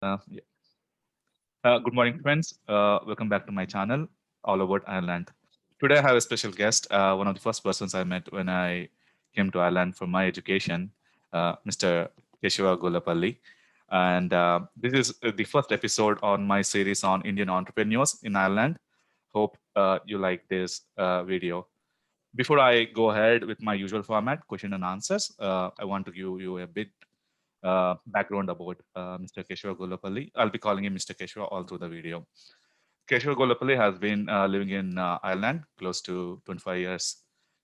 Yeah. Good morning, friends. Welcome back to my channel, All About Ireland. Today, I have a special guest, one of the first persons I met when I came to Ireland for my education, Mr. Kesava Gollapalli. And this is the first episode on my series on Indian entrepreneurs in Ireland. Hope you like this video. Before I go ahead with my usual format, question and answers, I want to give you a bit background about Mr. Kesava Gollapalli. I'll be calling him Mr. Kesava all through the video. Kesava Gollapalli has been living in Ireland close to 25 years.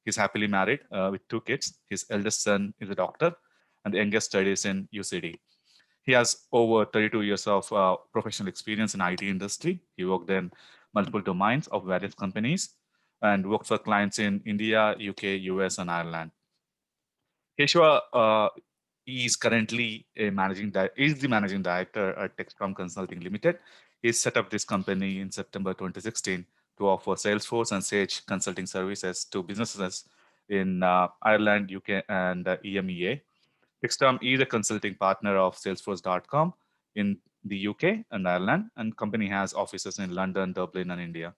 He's happily married with two kids. His eldest son is a doctor, and the youngest studies in UCD. He has over 32 years of professional experience in IT industry. He worked in multiple domains of various companies and worked for clients in India, UK, US, and Ireland. Keshwa is currently is the managing director at Techstorm Consulting Limited. He set up this company in September 2016 to offer Salesforce and Sage consulting services to businesses in Ireland, UK, and EMEA. Techstorm is a consulting partner of Salesforce.com in the UK and Ireland, and company has offices in London, Dublin, and India.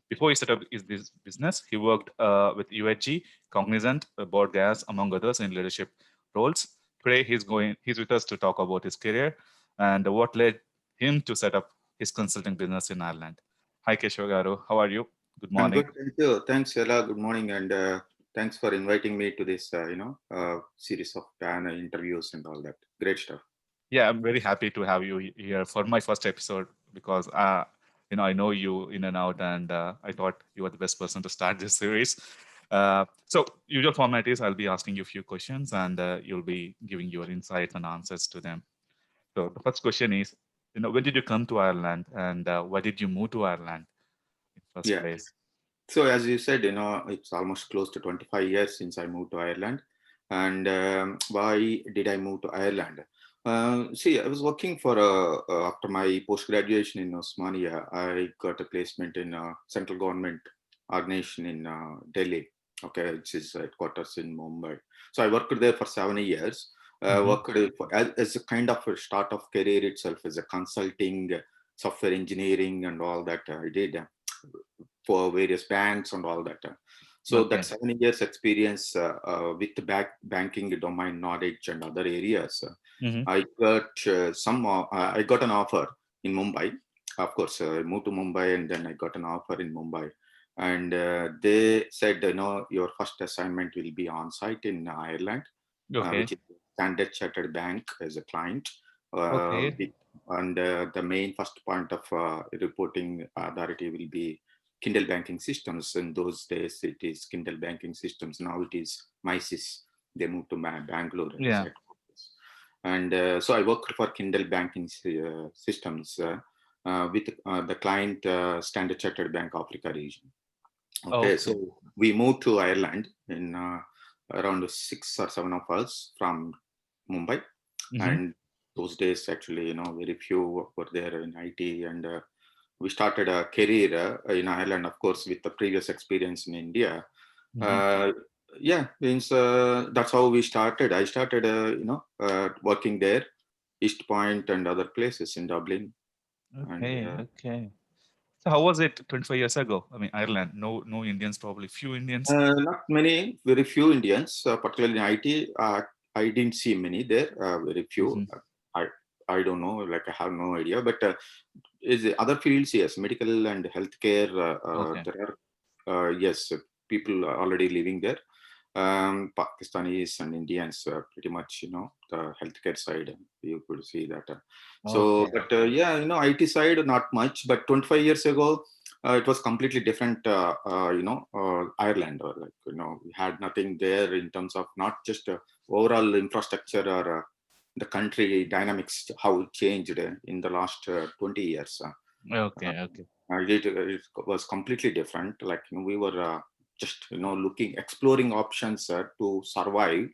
Before he set up this business, he worked with UHG, Cognizant, Board Gas, among others, in leadership roles. Today, he's with us to talk about his career and what led him to set up his consulting business in Ireland. Hi, Keshav Garu. How are you? Good I'm morning. good, thank you. Thanks, Ella. Good morning, and thanks for inviting me to this, series of interviews and all that. Great stuff. Yeah, I'm very happy to have you here for my first episode because I know you in and out, and I thought you were the best person to start this series. So usual format is I'll be asking you a few questions, and you'll be giving your insights and answers to them. So the first question is, when did you come to Ireland, and why did you move to Ireland in first Yeah. place? So as you said, it's almost close to 25 years since I moved to Ireland. And why did I move to Ireland? See, I was working for after my post graduation in Osmania. I got a placement in a central government organization in Delhi. Okay, which is headquarters in Mumbai. So I worked there for 7 years. Worked as a kind of a start of career itself as a consulting, software engineering, and all that I did for various banks and all that. So Okay. that 7 years experience with the banking domain knowledge and other areas, Mm-hmm. I got an offer in Mumbai. Of course, I moved to Mumbai and then I got an offer in Mumbai. And they said, your first assignment will be on site in Ireland, Okay. which is Standard Chartered Bank as a client. Uh, Okay. with- and the main first point of reporting authority will be Kindle banking systems. In those days, it is Kindle banking systems. Now it is MySys. They moved to Bangalore as Yeah. headquarters. And so I worked for Kindle banking systems with the client Standard Chartered Bank Africa region. Okay, Okay. so we moved to Ireland in around 6 or 7 of us from Mumbai, Mm-hmm. and those days actually, very few were there in IT, and we started a career in Ireland, of course, with the previous experience in India. Mm-hmm. Uh, yeah, means that's how we started. I started, working there, East Point and other places in Dublin, and Okay. Okay. So how was it 25 years ago? I mean, Ireland, no Indians, probably few Indians. not many, very few Indians, particularly in IT. I didn't see many there, very few. Hmm. I I don't know, like I have no idea. But is the other fields, yes, medical and healthcare. Okay. There are yes, people are already living there. Pakistanis and Indians, pretty much, the healthcare side, you could see that. So, Okay. but yeah, IT side, not much. But 25 years ago, it was completely different, Ireland, or like, we had nothing there in terms of not just overall infrastructure or the country dynamics, how it changed in the last 20 years. Okay. Okay. It was completely different. Like, we were just, looking, exploring options to survive,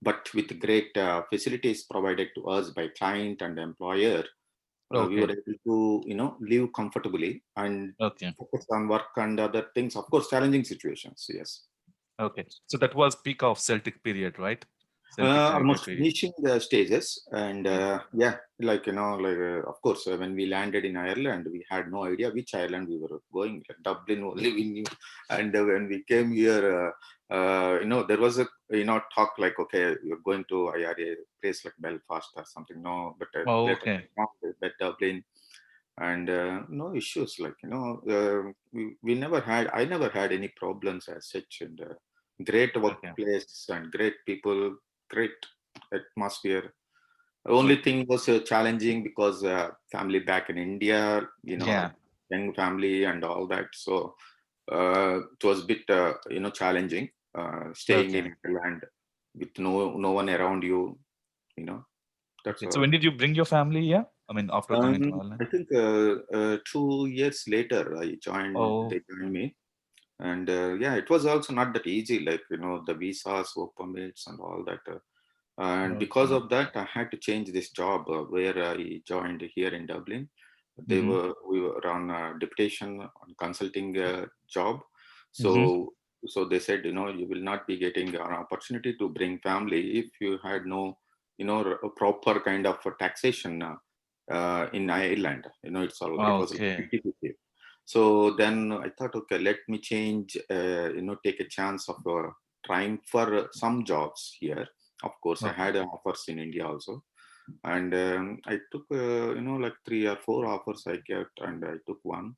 but with great facilities provided to us by client and employer, we were Okay. able to, live comfortably and Okay. focus on work and other things. Of course, challenging situations. Yes. Okay. So that was peak of Celtic period, right? Almost Certificate. finishing the stages, and Mm. yeah, like of course, when we landed in Ireland, we had no idea which island we were going. Like Dublin only we knew, and when we came here, there was a talk like, okay, you're going to IRA place like Belfast or something. No, but Oh, later okay. I found that Dublin, and no issues. Like we never had. I never had any problems as such, and great Okay. workplace and great people, great atmosphere. Good. Only thing was challenging because family back in India, like Yeah. young family and all that. So it was a bit, challenging staying Okay. in Ireland with no one around you. You know, that's Okay. So all. when did you bring your family? Yeah. I mean, after coming to Ireland. I think 2 years later, Oh, they joined me. And yeah, it was also not that easy, like, the visas, work permits, and all that. And because okay. of that, I had to change this job where I joined here in Dublin. Mm-hmm. We were on a deputation on consulting job. Mm-hmm. So they said, you will not be getting an opportunity to bring family if you had no, a proper kind of taxation in Ireland. It was like Okay. 50-50. So then I thought, okay, let me change, take a chance of trying for some jobs here. Of course, I Okay. had offers in India also, and I took, like 3 or 4 offers I get, and I took one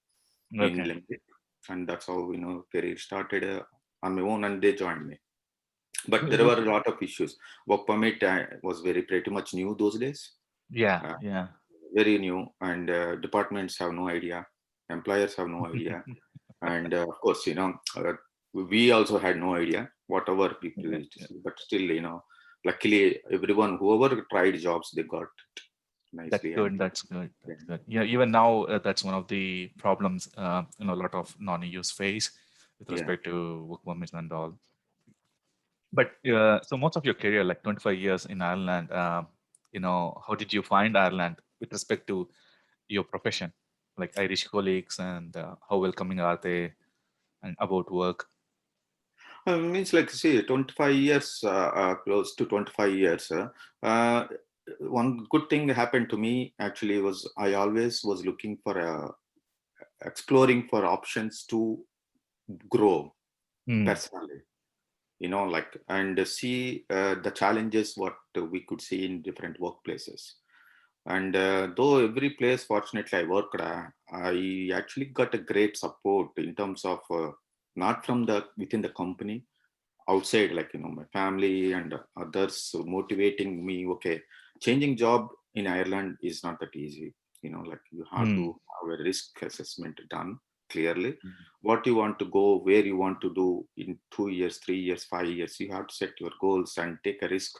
in Okay. Limerick, and that's how career started on my own, and they joined me. But there Good. were a lot of issues. Work permit was very pretty much new those days, Yeah. uh, Yeah. very new, and departments have no idea, employers have no idea, and of course, we also had no idea whatever people Yeah. used to Yeah. say, but still, luckily everyone whoever tried jobs they got it That's nicely, and good. That's good. yeah, That's good. Yeah. Even now, that's one of the problems. A lot of non-EUs face with yeah. respect to work permits and all. But so most of your career, like 25 years in Ireland, how did you find Ireland with respect to your profession, like Irish colleagues, and how welcoming are they, and about work? Means like, see, 25 years, close to 25 years. Uh, One good thing happened to me actually was I always was looking for exploring for options to grow Mm. personally, like, and see the challenges what we could see in different workplaces. And though every place, fortunately, I worked, I actually got a great support in terms of not from the within the company, outside, like my family and others motivating me. Okay, changing job in Ireland is not that easy. Like you have Mm. to have a risk assessment done clearly. Mm. What you want to go, where you want to do in 2 years, 3 years, 5 years. You have to set your goals and take a risk.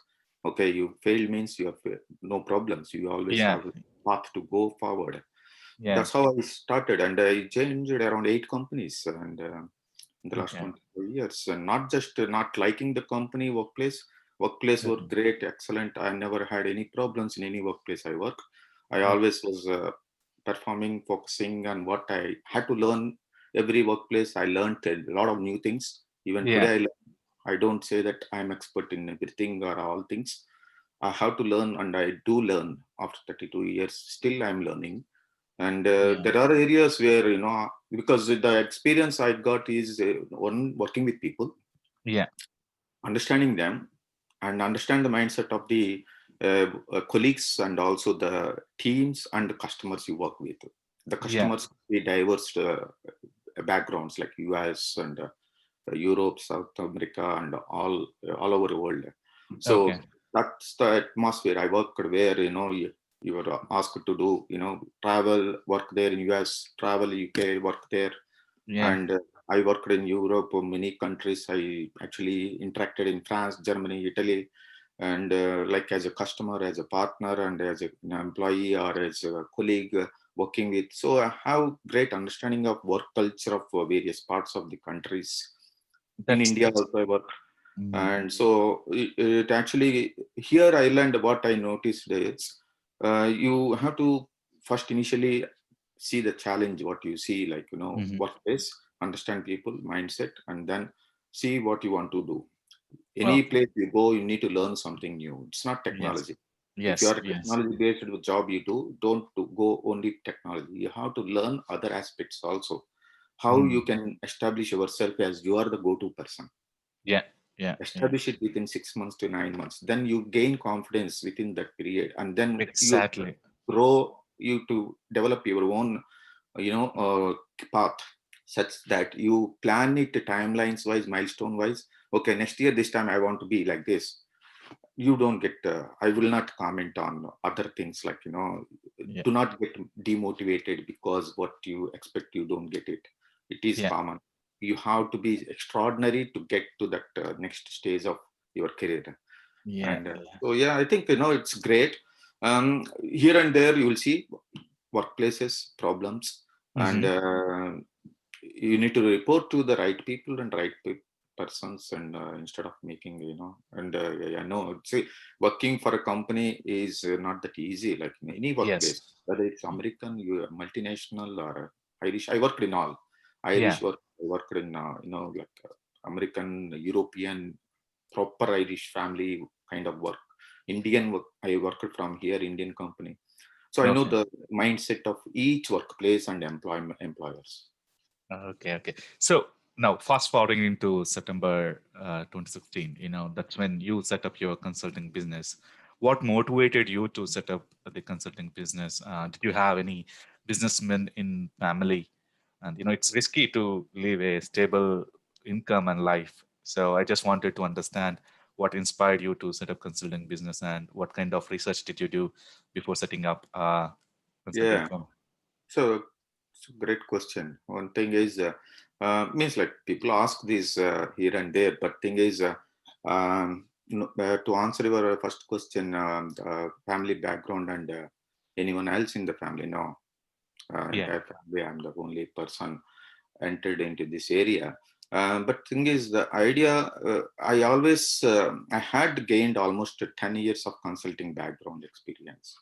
Okay, you failed means you have no problems. You always Yeah. have a path to go forward. Yeah. That's how I started, and I changed around 8 companies, and in the last Okay. 25 years, and not just not liking the company, workplace were Okay. great, excellent. I never had any problems in any workplace I work. I Okay. always was performing, focusing on what I had to learn. Every workplace I learned a lot of new things. Even Yeah. today I don't say that I'm expert in everything or all things. I have to learn, and I do learn. After 32 years still I'm learning. And Yeah. there are areas where, because the experience I got is one, working with people, Yeah. understanding them, and understand the mindset of the colleagues, and also the teams and the customers you work with. The Yeah. customers be diverse backgrounds, like US and Europe, South America, and all over the world. Okay. So that's the atmosphere I worked, where you were asked to do, travel, work there in US, travel UK, work there. Yeah. And I worked in Europe, many countries. I actually interacted in France, Germany, Italy, and like as a customer, as a partner, and as an employee or as a colleague working with. So I have great understanding of work culture of various parts of the countries. In India That's. also I work, Mm. and so it actually, here Ireland, what I noticed is you have to first initially see the challenge, what you see, like Hmm. workplace, understand people mindset, and then see what you want to do. Any Okay. place you go, you need to learn something new. It's not Yes. technology. If you Yes. are a Yes. technology based job you do, don't go only technology. You have to learn other aspects also. How Mm. you can establish yourself as you are the go-to person. Yeah. Yeah. Yeah. Establish it within 6 months to 9 months. Then you gain confidence within that period, and then you Exactly. grow you to develop your own, path, such that you plan it timelines wise, milestone wise. Okay, next year this time I want to be like this. You don't get I will not comment on other things, like, Yeah. do not get demotivated because what you expect you don't get it. It is Yeah. common. You have to be extraordinary to get to that next stage of your career. Yeah. And Yeah. so yeah, I think, it's great. Here and there you will see workplaces problems, and Hmm. you need to report to the right people and right persons, and instead of making, and yeah, no, see, working for a company is not that easy, like in any Yes. workplace, whether it's American, you are multinational, or Irish. I worked in all Yeah. Irish work. I worked in, like American, European, proper Irish family kind of work. Indian work, I worked from here, Indian company. So I know Okay. the mindset of each workplace and employers. Okay, okay. So now fast forwarding into September 2016, that's when you set up your consulting business. What motivated you to set up the consulting business? Did you have any businessmen in family? And it's risky to live a stable income and life. So I just wanted to understand what inspired you to set up consulting business and what kind of research did you do before setting up a consulting Yeah. firm? So it's a great question. One thing is, means like people ask this here and there, but thing is, to answer your first question, family background and anyone else in the family, no, Yeah, entire family, I'm the only person entered into this area. But thing is, the idea, I had gained almost 10 years of consulting background experience.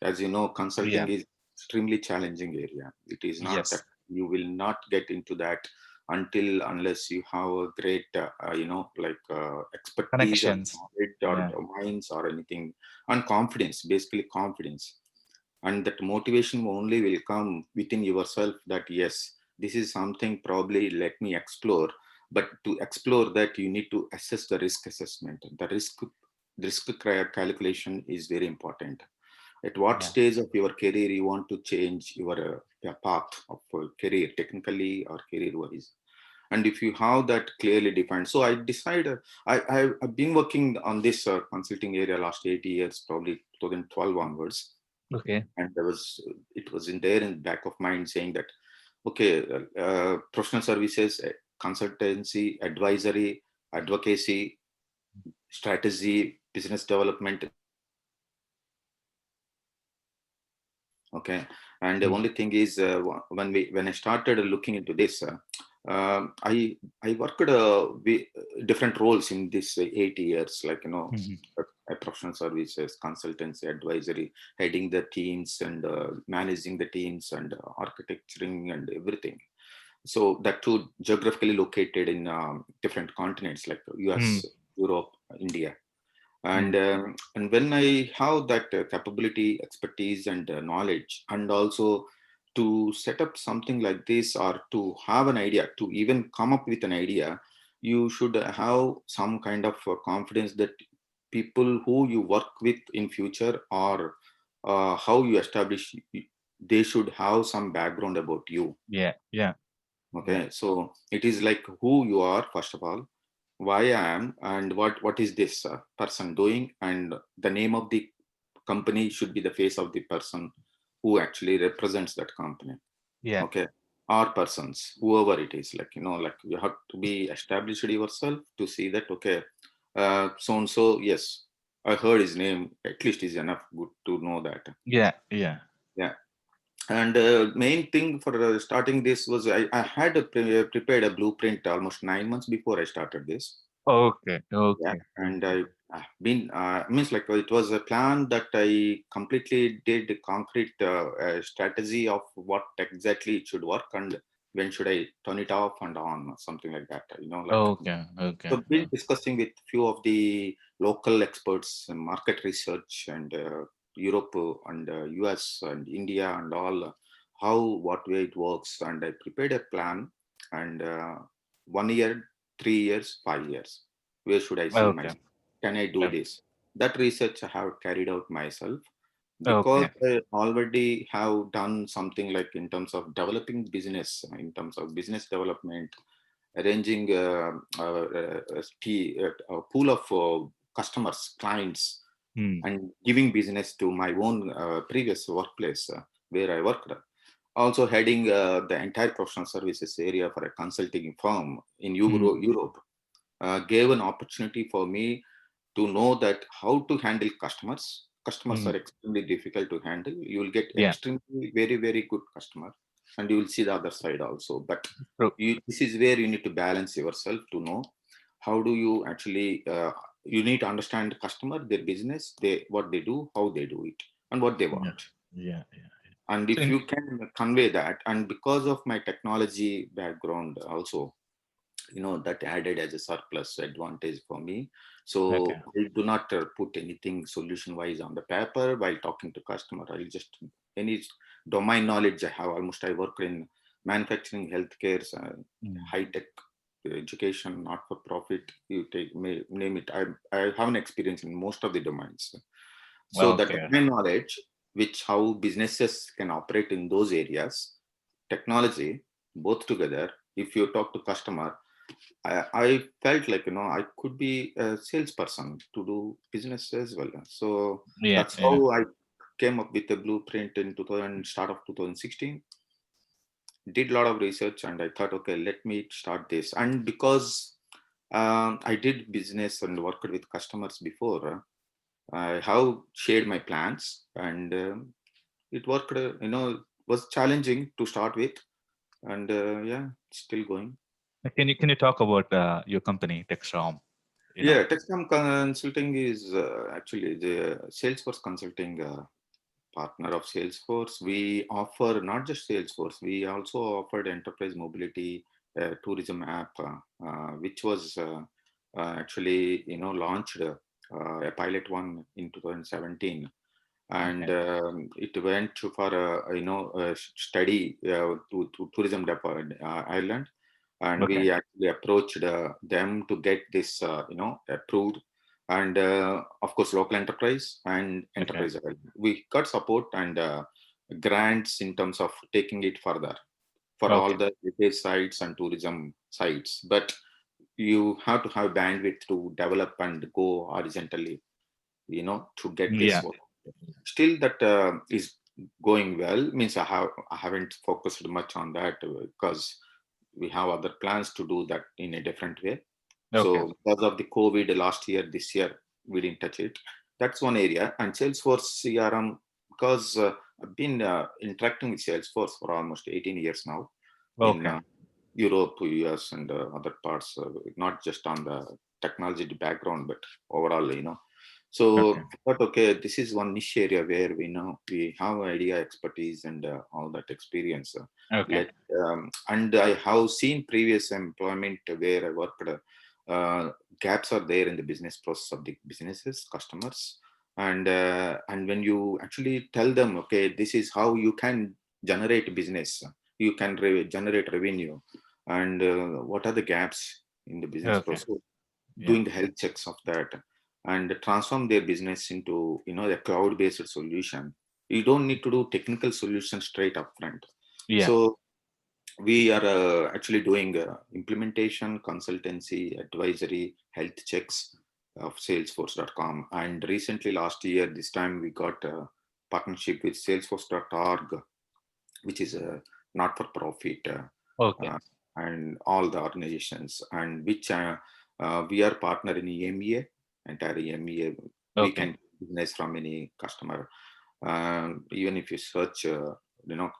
As you know, yeah, consulting is extremely challenging area. It is not that yes. you will not get into that until unless you have a great like expertise or Connections. knowledge Yeah. or minds or anything, and confidence, basically confidence. And that motivation only will come within yourself, that yes, this is something probably let me explore. But to explore that, you need to assess the risk assessment. The risk calculation is very important. At what Yeah. stage of your career you want to change your path of career, technically or career wise. And if you have that clearly defined, so I decided, I've been working on this consulting area last 80 years, probably 2012 onwards. Okay. And it was in there in the back of mind saying that, okay, professional services, consultancy, advisory, advocacy, strategy, business development, okay. And the Mm. only thing is, when I started looking into this, I worked different roles in this 80 years, like, Mhm. professional services, consultancy, advisory, heading the teams and managing the teams and architecturing and everything. So that too geographically located in different continents like Mm. US, Europe, India. Mm. And when I have that capability, expertise, and knowledge, and also to set up something like this, or to have an idea, to even come up with an idea, you should have some kind of confidence that people who you work with in future, or how you establish, they should have some background about you. Yeah. Yeah. Yeah. Okay, so it is like who you are, first of all, why I am, and what is this person doing, and the name of the company should be the face of the person who actually represents that company. Yeah. Okay, or persons, whoever it is, like, like you have to be established yourself to see that, okay, so and so, yes, I heard his name, at least is enough good to know that. Yeah. Yeah. Yeah. And main thing for starting this was, I had prepared a blueprint almost 9 months before I started this. Okay. Yeah, Okay. and Okay. I've been means like it was a plan that I completely did a concrete strategy of what exactly it should work, and when should I turn it off and on, or something like that, like. Okay. Okay. So been discussing with few of the local experts in market research and Europe and US and India and all, what way it works. And I prepared a plan, and 1 year, 3 years, 5 years, where should I see Okay. myself? Can I do Okay. this? That research I have carried out myself, because Okay. I already have done something like in terms of developing business, in terms of business development, arranging a pool of customers, clients, Hmm. and giving business to my own previous workplace where I worked. Also heading the entire professional services area for a consulting firm in Hmm. Europe, gave an opportunity for me to know that how to handle customers. Customers Hmm. are extremely difficult to handle. You will get Yeah. extremely very, very good customer, and you will see the other side also. But True. this is where you need to balance yourself to know how do you actually. You need to understand the customer, their business, what they do, how they do it, and what they Yeah. want. Yeah. Yeah. And So if you can convey that, and because of my technology background also, that added as a surplus advantage for me. okay. So I do not put anything solution wise on the paper while talking to customer. I'll just any domain knowledge I have. Almost I work in manufacturing, healthcare, Hmm. high tech, education, not for profit, you take name it. I have an experience in most of the domains. So the Okay. domain knowledge, which how businesses can operate in those areas, technology, both together. If you talk to customer, I felt like I could be a salesperson to do business as well. So Yeah. that's Yeah. how I came up with the blueprint in 2000, start of 2016. Did a lot of research, and I thought, okay, let me start this. And because I did business and worked with customers before, I have shared my plans, and it worked. Was challenging to start with, and yeah, still going. Can you talk about your company, Techstorm? Yeah, Techstorm Consulting is actually the Salesforce consulting partner of Salesforce. We offer not just Salesforce, we also offered enterprise mobility tourism app, which was actually launched a pilot one in 2017, and Okay. it went for a study to tourism Ireland, and Okay. we actually approached them to get this approved, and of course local enterprise and Okay. enterprise we got support and grants in terms of taking it further for all Okay. the retail sites and tourism sites, but you have to have bandwidth to develop and go horizontally, to get this Yeah. work. Still that is going well, means I haven't focused much on that because we have other plans to do that in a different way. Okay. So because of the COVID last year, this year we didn't touch it. That's one area. And Salesforce CRM, because I've been interacting with Salesforce for almost 18 years now in Okay. Europe, US, and other parts, not just on the technology background, but overall, So Okay. I thought, okay, this is one niche area where we have idea, expertise, and all that experience. Okay. And I have seen previous employment where I worked. Gaps are there in the business process of the businesses, customers, and when you actually tell them, okay, this is how you can generate business, you can generate revenue, and what are the gaps in the business Okay. process, Yeah. doing the health checks of that, and transform their business into a cloud based solution. You don't need to do technical solutions straight up front. Yeah. So we are actually doing implementation, consultancy, advisory, health checks of salesforce.com, and recently last year this time we got a partnership with salesforce.org, which is a not for profit, Okay. uh, and all the organizations, and which we are partner in EMEA, entire EMEA. We Okay. can business from any customer. Even if you search,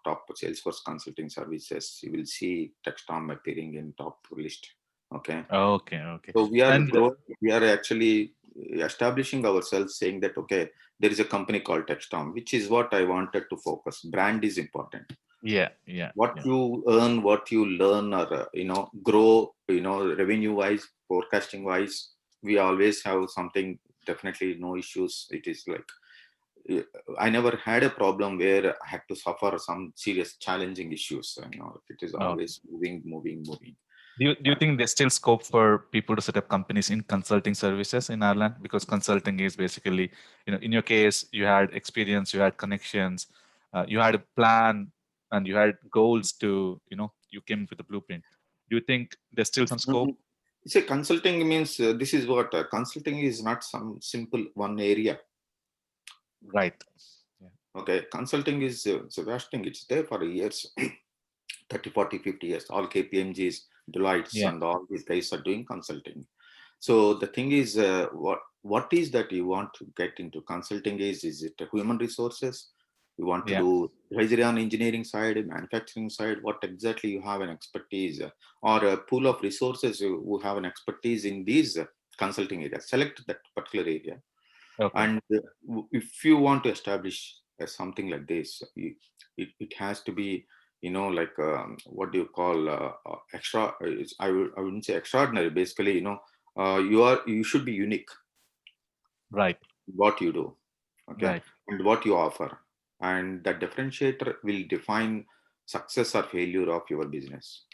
top Salesforce consulting services, you will see Techstorm appearing in top list. Okay, Okay. Okay. so we are And growing. We are actually establishing ourselves, saying that okay, there is a company called Techstorm, which is what I wanted to focus. Brand is important. Yeah. What you earn, what you learn, or grow, revenue wise, forecasting wise, we always have something. Definitely no issues. It is like uh, I never had a problem where I had to suffer some serious challenging issues. It is Okay. always moving. Do you think there's still scope for people to set up companies in consulting services in Ireland? Because consulting is basically, in your case, you had experience, you had connections, you had a plan, and you had goals to, you came with a blueprint. Do you think there's still some scope? Mhm. See, consulting means this is what consulting is not some simple one area. Right. Yeah. Okay, consulting is it's a vast thing. It's there for years, 30, 40, 50 years. All KPMGs, Deloitte's, Yeah. and all these guys are doing consulting. So the thing is, what is that you want to get into consulting is it human resources? You want to Yeah. do advisory on engineering side, manufacturing side? What exactly you have an expertise or a pool of resources who have an expertise in these consulting areas? Select that particular area, Okay. and if you want to establish something like this, it has to be like what do you call extra I wouldn't say extraordinary. Basically, you should be unique Right. in what you do, okay, Right. and what you offer, and that differentiator will define success or failure of your business.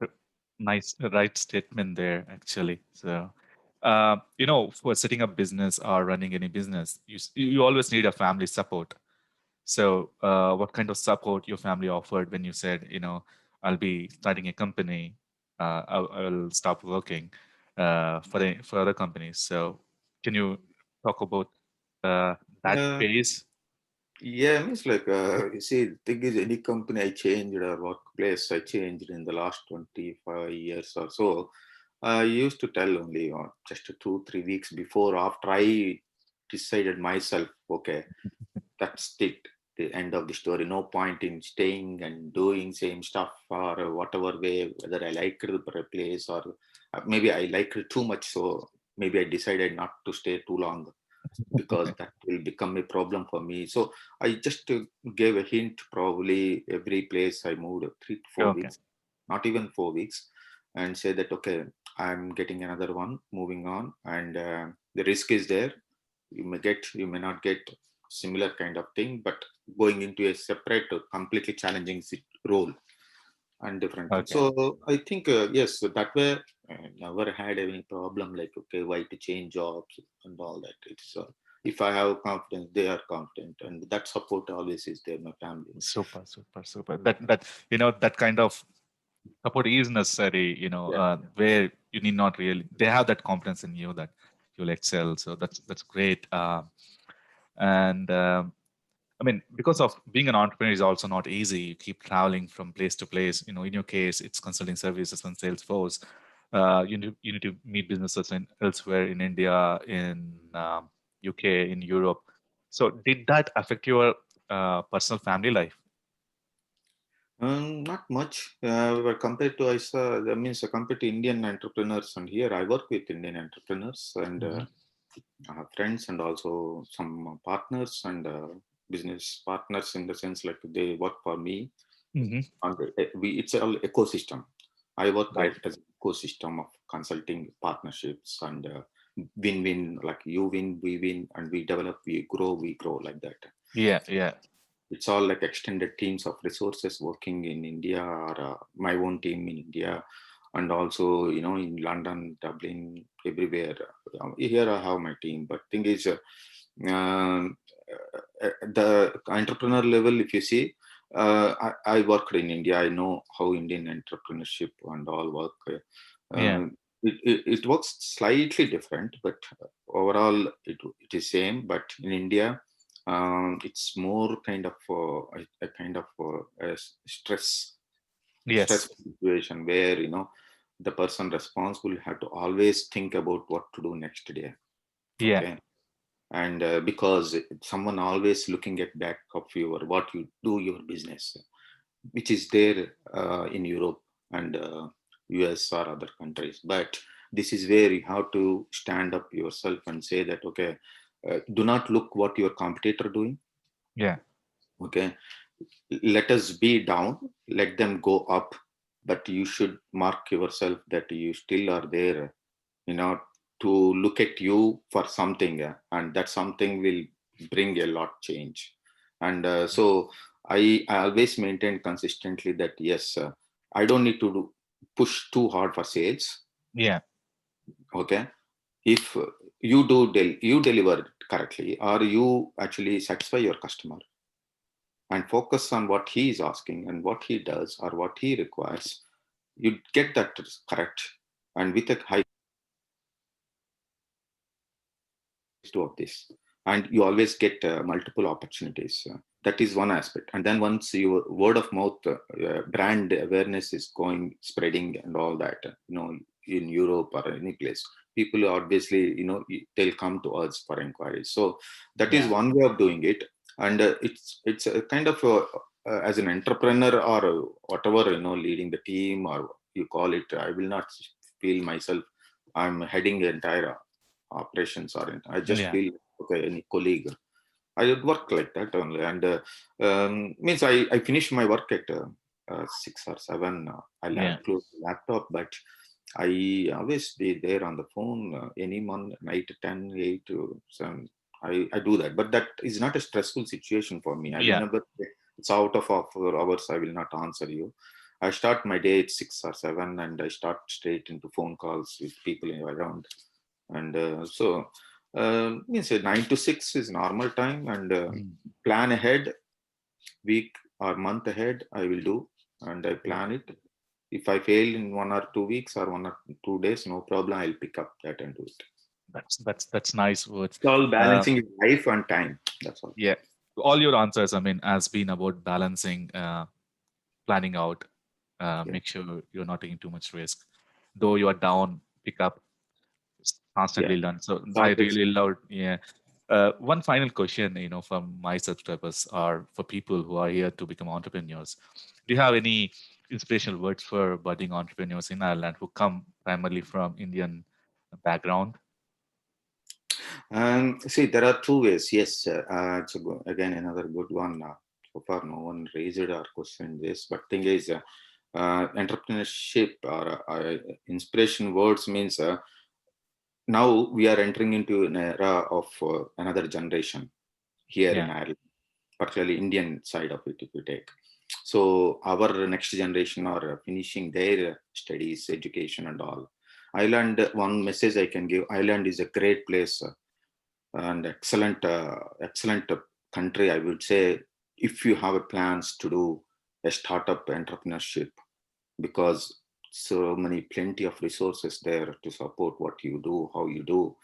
R- Nice, right statement there, actually. So, for setting up business or running any business, you always need a family support. So, what kind of support your family offered when you said, I'll be starting a company, I'll stop working for other companies. So, can you talk about that uh, phase? Yeah, means like you see, the thing is, any company I changed or workplace I changed in the last 25 years or so, I used to tell only just 2, 3 weeks before, after I decided myself, okay, that's it, the end of the story. No point in staying and doing same stuff or whatever way, whether I like the place or maybe I like it too much. So maybe I decided not to stay too long because that will become a problem for me. So I just gave a hint, probably every place I moved 3 to 4 Okay. weeks, not even 4 weeks, and say that, okay, I'm getting another one, moving on, and the risk is there. You may not get similar kind of thing, but going into a separate, completely challenging role and different things. Okay. So I think, yes, so that way, I never had any problem like, okay, why to change jobs and all that. It's if I have confidence, they are confident, and that support always is there, my family. Super, super, super. That kind of support is necessary, Yeah. where you need not really, they have that confidence in you that you'll excel. So that's great. And I mean, because of being an entrepreneur is also not easy. You keep traveling from place to place. In your case, it's consulting services and Salesforce. You need to meet businesses elsewhere in India, in UK, in Europe. So did that affect your personal family life? Not much. But compared to that means compared to Indian entrepreneurs, and here I work with Indian entrepreneurs and Hmm. I have friends and also some partners and business partners in the sense like they work for me. Hmm. And it's all ecosystem. I work Right. as an ecosystem of consulting partnerships and win-win. Like you win, we win, and we grow like that. Yeah. Yeah. It's all like extended teams of resources working in India or my own team in India, and also in London, Dublin, everywhere. Here I have my team, but thing is, um, the entrepreneur level, if you see, I worked in India. I know how Indian entrepreneurship and all work. Yeah. It works slightly different, but overall it is same. But in India, it's more kind of a kind of a stress Yes. situation where the person responsible have to always think about what to do next day. Yeah. Okay, and because someone always looking at back of your what you do your business, which is there in Europe and US or other countries. But this is where you have to stand up yourself and say that, okay, do not look what your competitor doing. Yeah. Okay, let us be down, let them go up, but you should mark yourself that you still are there, to look at you for something, and that something will bring a lot change. And so I always maintain consistently that yes, I don't need to push too hard for sales. Yeah. Okay, if you do you deliver it correctly, or you actually satisfy your customer and focus on what he is asking and what he does or what he requires, you get that correct, and with a high of this, and you always get multiple opportunities. That is one aspect. And then once your word of mouth, brand awareness is going spreading and all that, in Europe or any place, people obviously, they'll come to us for inquiries. So that is one way of doing it. And it's a kind of as an entrepreneur or whatever, leading the team or you call it, I will not feel myself I'm heading the entire operations, or I just feel okay, any colleague. I would work like that only. And means I finish my work at 6 or 7. I'll close the laptop, but I always be there on the phone any month, night 10, 8 to 7. I do that, but that is not a stressful situation for me. I will never say it's out of hours, I will not answer you. I start my day at 6 or 7, and I start straight into phone calls with people around. And so means 9 to 6 is normal time, and plan ahead, week or month ahead I will do, and I plan it. If I fail in 1 or 2 weeks or 1 or 2 days, no problem, I'll pick up that and do it. That's nice words. It's all balancing life and time, that's all. Yeah, all your answers, I mean, has been about balancing, planning out, make sure you're not taking too much risk. Though you are down, pick up, constantly learn. So I really loved. Yeah. One final question, from my subscribers or for people who are here to become entrepreneurs. Do you have any inspirational words for budding entrepreneurs in Ireland who come primarily from Indian background? See, there are two ways. Yes, it's again another good one. So far, no one raised or questioned this, but thing is, entrepreneurship or inspiration words means now we are entering into an era of another generation here in Ireland, particularly Indian side of it, if you take. So our next generation are finishing their studies, education, and all. Ireland, one message I can give: Ireland is a great place and excellent country. I would say, if you have plans to do a startup entrepreneurship, because so many plenty of resources there to support what you do, how you do.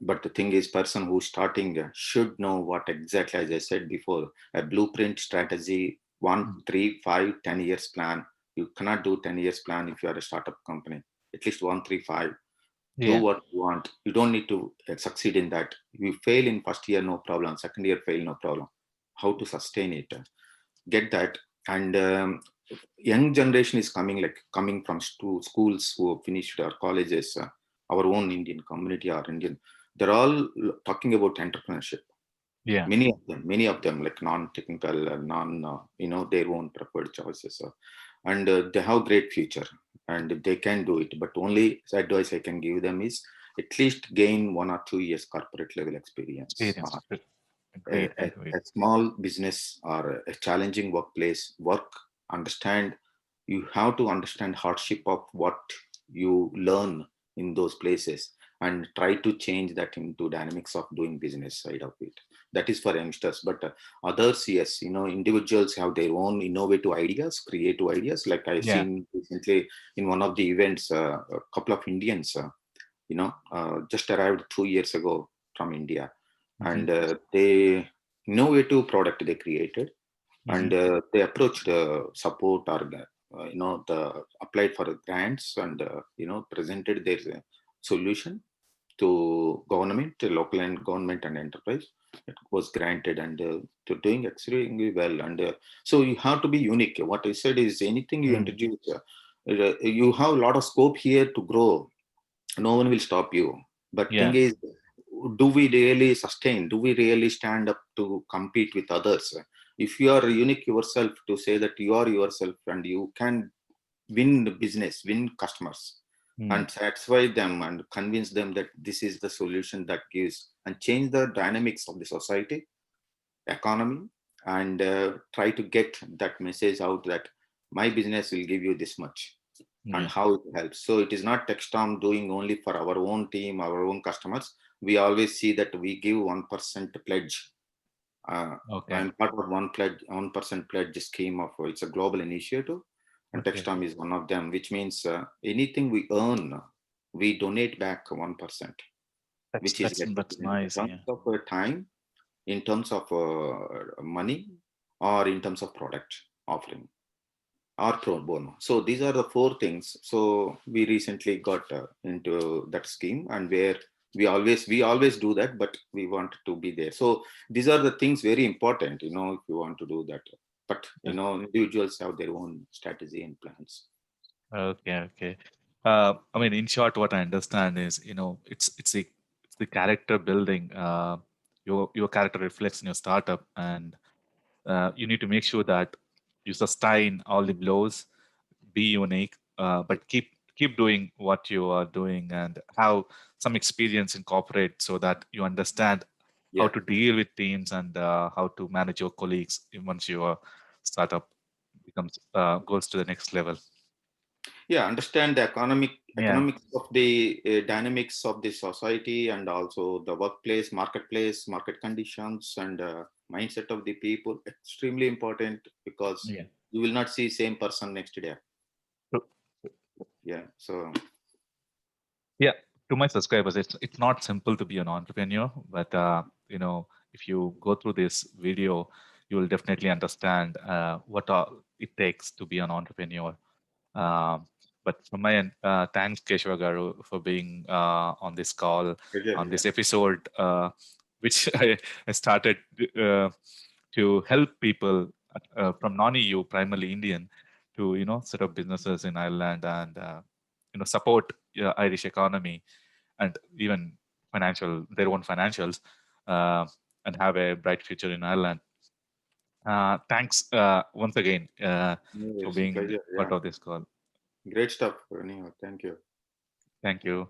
But the thing is, person who's starting should know what exactly, as I said before, a blueprint strategy, 1, 3, 5, 10 years plan. You cannot do 10 years plan if you are a startup company. At least 1, 3, 5. Do what you want. You don't need to succeed in that. You fail in first year, no problem. Second year, fail, no problem. How to sustain it? Get that. And young generation is coming from schools who have finished our colleges, our own Indian community or Indian. They're all talking about entrepreneurship. Yeah. Many of them like non-technical, their own preferred choices. And they have great future and they can do it. But only advice I can give them is at least gain 1 or 2 years corporate level experience. A small business or a challenging workplace, understand, you have to understand hardship of what you learn in those places and try to change that into dynamics of doing business side of it. That is for youngsters. But others, yes, individuals have their own innovative ideas, creative ideas. Like I've seen recently in one of the events, a couple of Indians, just arrived 2 years ago from India. And they innovative product they created, and they approached support or the applied for grants and presented their solution to government, local and government and enterprise. It was granted, and they're doing extremely well. And so you have to be unique. What I said is anything you introduce, you have a lot of scope here to grow. No one will stop you. But thing is, do we really sustain? Do we really stand up to compete with others? if you are unique yourself to say that you are yourself and you can win the business, win customers, Hmm. and satisfy them and convince them that this is the solution that gives and change the dynamics of the society, economy, and try to get that message out that my business will give you this much and Yeah. how it helps. So it is not Techstorm doing only for our own team, our own customers. We always see that we give 1% pledge. Okay. I'm part of 1% pledge scheme of it's a global initiative, and Okay. Techstorm is one of them, which means anything we earn, we donate back 1%, That's which is that's getting that's in nice. terms Yeah. of time, in terms of money, or in terms of product offering or pro bono. So these are the four things. So we recently got into that scheme, and where we always do that, but we want to be there. So these are the things very important, if you want to do that. But Yeah. individuals have their own strategy and plans. Okay. Okay. I mean, in short, what I understand is, it's the character building. Your character reflects in your startup, and you need to make sure that you sustain all the blows, be unique, but keep doing what you are doing, and have some experience in corporate so that you understand how Yeah. to deal with teams and how to manage your colleagues once your startup becomes goes to the next level. Yeah, understand the Yeah. economics of the dynamics of the society, and also the workplace, market conditions, and mindset of the people. Extremely important, because Yeah. you will not see same person next day. So, Yeah. So yeah, to my subscribers, it's not simple to be an entrepreneur, but if you go through this video, you will definitely understand what it takes to be an entrepreneur. Um, but from my end, thanks Kesava Garu for being on this call, pleasure, on yeah. this episode, which I started uh, to help people from non-EU, primarily Indian, to set up businesses in Ireland and support Irish economy and even their own financials, uh, and have a bright future in Ireland. Thanks once again No, for it's a being pleasure. part Yeah. of this call. Great stuff. Anyhow, thank you. Thank you.